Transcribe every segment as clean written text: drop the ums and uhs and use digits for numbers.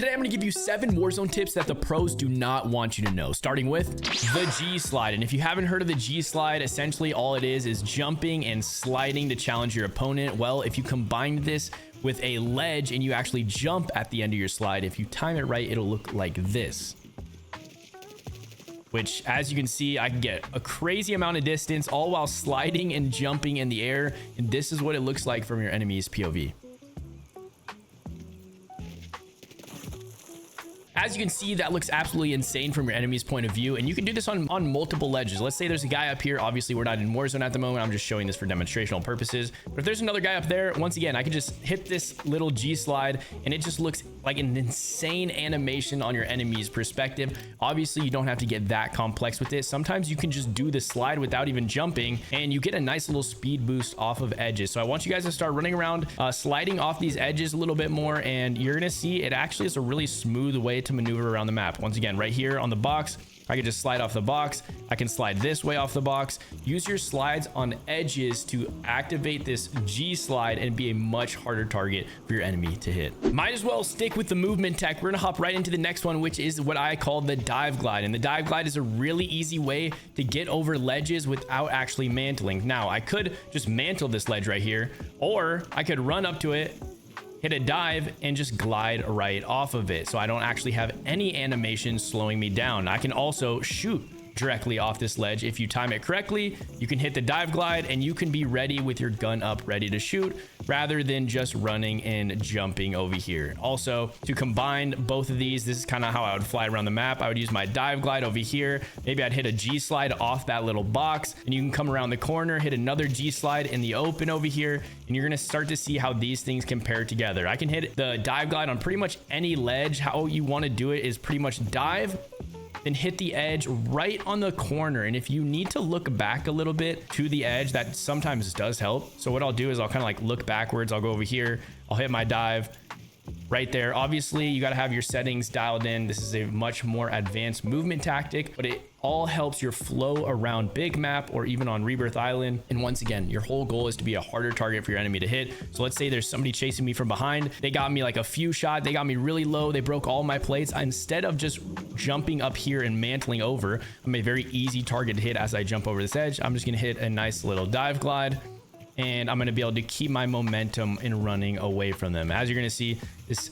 Today, I'm going to give you 7 Warzone tips that the pros do not want you to know, starting with the G slide. And if you haven't heard of the G slide, essentially all it is jumping and sliding to challenge your opponent. Well, if you combine this with a ledge and you actually jump at the end of your slide, if you time it right, it'll look like this. Which, as you can see, I can get a crazy amount of distance all while sliding and jumping in the air. And this is what it looks like from your enemy's POV. As you can see, that looks absolutely insane from your enemy's point of view, and you can do this on multiple ledges. Let's say there's a guy up here. Obviously, we're not in Warzone at the moment. I'm just showing this for demonstrational purposes. But if there's another guy up there, once again, I can just hit this little G slide, and it just looks like an insane animation on your enemy's perspective. Obviously, you don't have to get that complex with it. Sometimes you can just do the slide without even jumping, and you get a nice little speed boost off of edges. So I want you guys to start running around, sliding off these edges a little bit more, and you're gonna see it actually is a really smooth way to maneuver around the map. Once again, right here on the box, I can just slide off the box. I can slide this way off the box. Use your slides on edges to activate this G slide and be a much harder target for your enemy to hit. Might as well stick with the movement tech. We're gonna hop right into the next one, which is what I call the dive glide. And the dive glide is a really easy way to get over ledges without actually mantling. Now, I could just mantle this ledge right here, or I could run up to it, hit a dive, and just glide right off of it, so I don't actually have any animation slowing me down. I can also shoot directly off this ledge. If you time it correctly, you can hit the dive glide and you can be ready with your gun up, ready to shoot, rather than just running and jumping over here. Also, to combine both of these, this is kind of how I would fly around the map. I would use my dive glide over here. Maybe I'd hit a G slide off that little box, and you can come around the corner, hit another G slide in the open over here, and you're gonna start to see how these things compare together. I can hit the dive glide on pretty much any ledge. How you want to do it is pretty much dive, then hit the edge right on the corner. And if you need to look back a little bit to the edge, that sometimes does help. So what I'll do is I'll kind of like look backwards. I'll go over here, I'll hit my dive right there. Obviously, you got to have your settings dialed in. This is a much more advanced movement tactic, but it all helps your flow around big map or even on Rebirth Island. And once again, your whole goal is to be a harder target for your enemy to hit. So let's say there's somebody chasing me from behind. They got me like a few shots. They got me really low. They broke all my plates. Instead of just jumping up here and mantling over, I'm a very easy target to hit as I jump over this edge. I'm just going to hit a nice little dive glide, and I'm going to be able to keep my momentum in running away from them. As you're going to see, this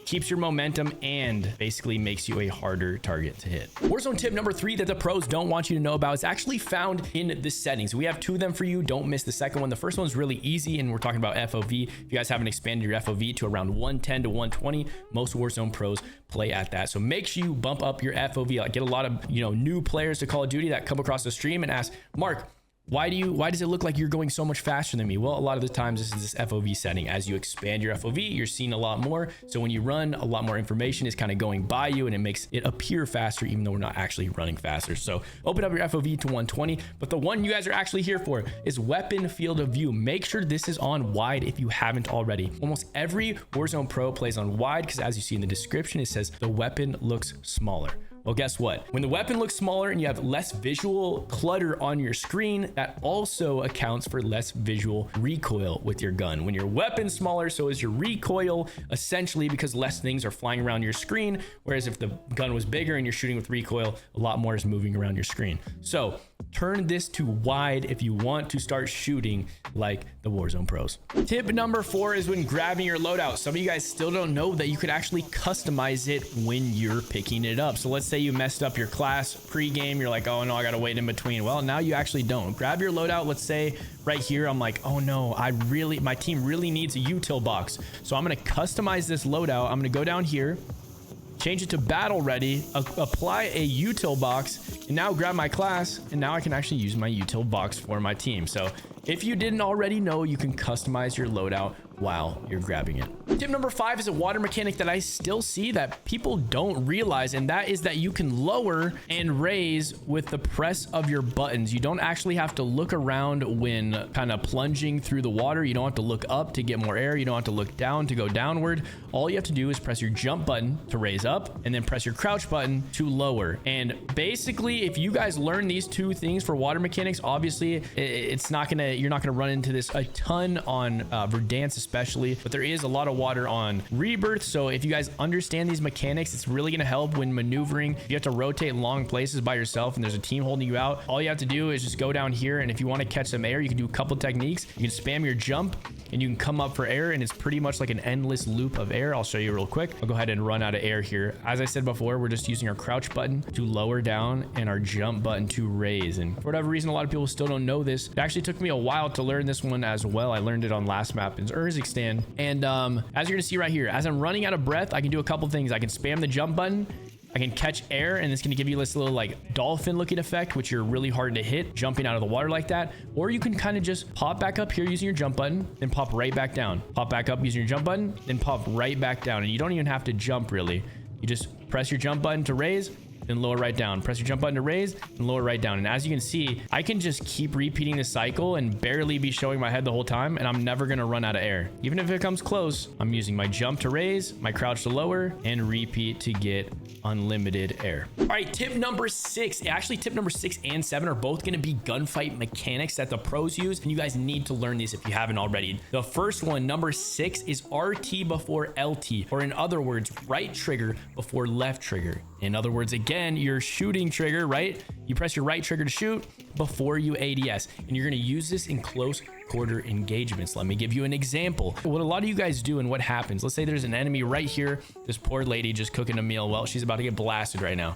keeps your momentum and basically makes you a harder target to hit. Warzone tip number 3 that the pros don't want you to know about is actually found in the settings. We have 2 of them for you. Don't miss the second one. The first one's really easy, and we're talking about FOV. If you guys haven't expanded your FOV to around 110 to 120, most Warzone pros play at that. So make sure you bump up your FOV. Like, get a lot of new players to Call of Duty that come across the stream and ask, Mark, why does it look like you're going so much faster than me? Well, a lot of the times this is this FOV setting. As you expand your FOV, you're seeing a lot more. So when you run, a lot more information is kind of going by you, and it makes it appear faster, even though we're not actually running faster. So open up your FOV to 120. But the one you guys are actually here for is weapon field of view. Make sure this is on wide if you haven't already. Almost every Warzone pro plays on wide because, as you see in the description, it says the weapon looks smaller. Well, guess what? When the weapon looks smaller and you have less visual clutter on your screen, that also accounts for less visual recoil with your gun. When your weapon's smaller, so is your recoil, essentially, because less things are flying around your screen. Whereas if the gun was bigger and you're shooting with recoil, a lot more is moving around your screen. So turn this to wide if you want to start shooting like the Warzone pros. Tip number 4 is when grabbing your loadout. Some of you guys still don't know that you could actually customize it when you're picking it up. So let's say you messed up your class pre-game. You're like, oh no, I gotta wait in between. Well, now you actually don't. Grab your loadout. Let's say right here, I'm like, oh no, my team really needs a util box. So I'm gonna customize this loadout. I'm gonna go down here, change it to battle ready, apply a util box, and now grab my class, and now I can actually use my util box for my team. So if you didn't already know, you can customize your loadout while you're grabbing it. Tip number 5 is a water mechanic that I still see that people don't realize, and that is that you can lower and raise with the press of your buttons. You don't actually have to look around when kind of plunging through the water. You don't have to look up to get more air. You don't have to look down to go downward. All you have to do is press your jump button to raise up, and then press your crouch button to lower. And basically, if you guys learn these 2 things for water mechanics, obviously you're not gonna run into this a ton on Verdansk, especially, but there is a lot of water on Rebirth. So if you guys understand these mechanics, it's really going to help when maneuvering. If you have to rotate long places by yourself and there's a team holding you out, all you have to do is just go down here, and if you want to catch some air, you can do a couple techniques. You can spam your jump and you can come up for air, and it's pretty much like an endless loop of air. I'll show you real quick. I'll go ahead and run out of air here. As I said before, we're just using our crouch button to lower down and our jump button to raise. And for whatever reason, a lot of people still don't know this. It actually took me a while to learn this one as well. I learned it on last map in Urzikstan. And as you're gonna see right here, as I'm running out of breath, I can do a couple things. I can spam the jump button, I can catch air, and it's going to give you this little like dolphin looking effect, which you're really hard to hit jumping out of the water like that. Or you can kind of just pop back up here using your jump button, then pop right back down. Pop back up using your jump button, then pop right back down. And you don't even have to jump really. You just press your jump button to raise, then lower right down. Press your jump button to raise and lower right down. And as you can see, I can just keep repeating this cycle and barely be showing my head the whole time, and I'm never going to run out of air. Even if it comes close, I'm using my jump to raise, my crouch to lower, and repeat to get unlimited air. All right, tip number 6. Actually, tip number 6 and 7 are both going to be gunfight mechanics that the pros use, and you guys need to learn these if you haven't already. The first one, number 6, is RT before LT, or in other words, right trigger before left trigger. In other words, again, your shooting trigger, right? You press your right trigger to shoot before you ADS, and you're going to use this in close quarter engagements. Let me give you an example. What a lot of you guys do and what happens, let's say there's an enemy right here, this poor lady just cooking a meal. Well, she's about to get blasted right now.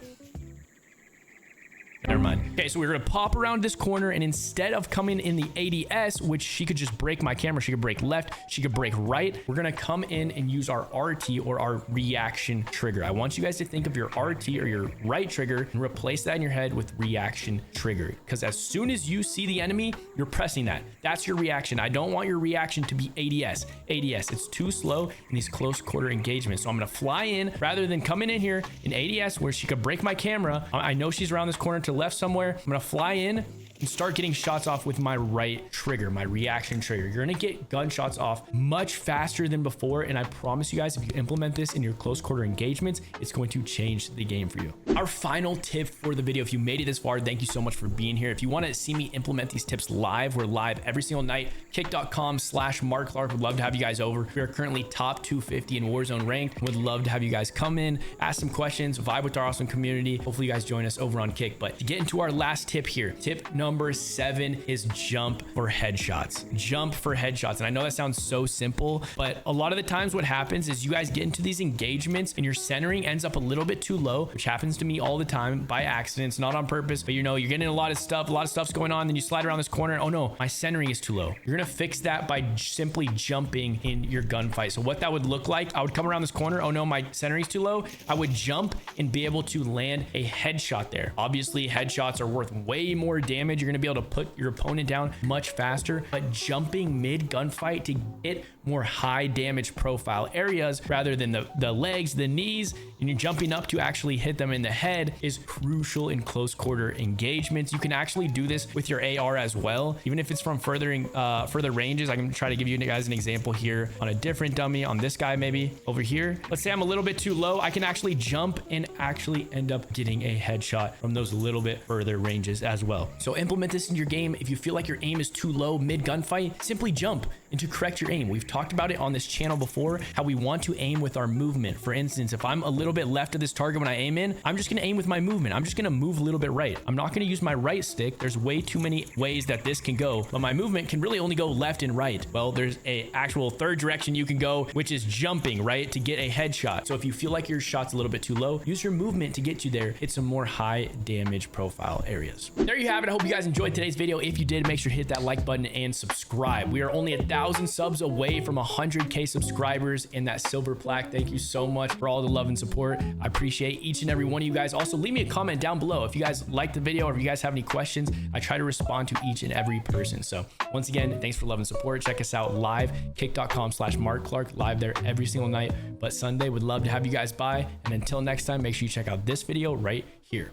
Never mind. Okay, so we're gonna pop around this corner, and instead of coming in the ADS, which she could just break my camera, she could break left, she could break right, we're gonna come in and use our RT, or our reaction trigger. I want you guys to think of your RT, or your right trigger, and replace that in your head with reaction trigger, because as soon as you see the enemy, you're pressing that. That's your reaction. I don't want your reaction to be ADS. it's too slow in these close quarter engagements. So I'm gonna fly in rather than coming in here in ADS where she could break my camera. I know she's around this corner to the left somewhere. I'm gonna fly in and start getting shots off with my right trigger, my reaction trigger. You're gonna get gunshots off much faster than before, and I promise you guys, if you implement this in your close quarter engagements, it's going to change the game for you. Our final tip for the video, if you made it this far, thank you so much for being here. If you want to see me implement these tips live, we're live every single night. Kick.com/MarkClarkk. Would love to have you guys over. We are currently top 250 in Warzone ranked. Would love to have you guys come in, ask some questions, vibe with our awesome community. Hopefully you guys join us over on Kick. But to get into our last tip here, tip number 7 is jump for headshots. Jump for headshots. And I know that sounds so simple, but a lot of the times what happens is you guys get into these engagements and your centering ends up a little bit too low, which happens to me all the time by accident. It's not on purpose, but you know, you're getting a lot of stuff's going on. Then you slide around this corner and oh no, my centering is too low. You're gonna fix that by simply jumping in your gunfight. So what that would look like, I would come around this corner. Oh no, my centering is too low. I would jump and be able to land a headshot there. Obviously, headshots are worth way more damage. You're gonna be able to put your opponent down much faster, but jumping mid gunfight to get more high damage profile areas rather than the legs, the knees, and you're jumping up to actually hit them in the head is crucial in close quarter engagements. You can actually do this with your AR as well, even if it's from further ranges. I can try to give you guys an example here on a different dummy, on this guy maybe over here. Let's say I'm a little bit too low. I can actually jump and actually end up getting a headshot from those little bit further ranges as well. So implement this in your game. If you feel like your aim is too low mid gunfight, simply jump and to correct your aim. We've talked about it on this channel before, how we want to aim with our movement. For instance, if I'm a little bit left of this target when I aim in, I'm just going to aim with my movement. I'm just going to move a little bit right. I'm not going to use my right stick. There's way too many ways that this can go, but my movement can really only go left and right. Well, there's a actual third direction you can go, which is jumping, right, to get a headshot. So if you feel like your shot's a little bit too low, use your movement to get you there. Hit some more high damage profile areas. There you have it. I hope you guys enjoyed today's video. If you did, make sure to hit that like button and subscribe. We are only 1,000 subs away from 100K subscribers in that silver plaque. Thank you so much for all the love and support. I appreciate each and every one of you guys. Also, leave me a comment down below if you guys like the video or if you guys have any questions. I try to respond to each and every person. So once again, thanks for love and support. Check us out live, kick.com/MarkClarkk, live there every single night. But Sunday, would love to have you guys by. And until next time, make sure you check out this video right here.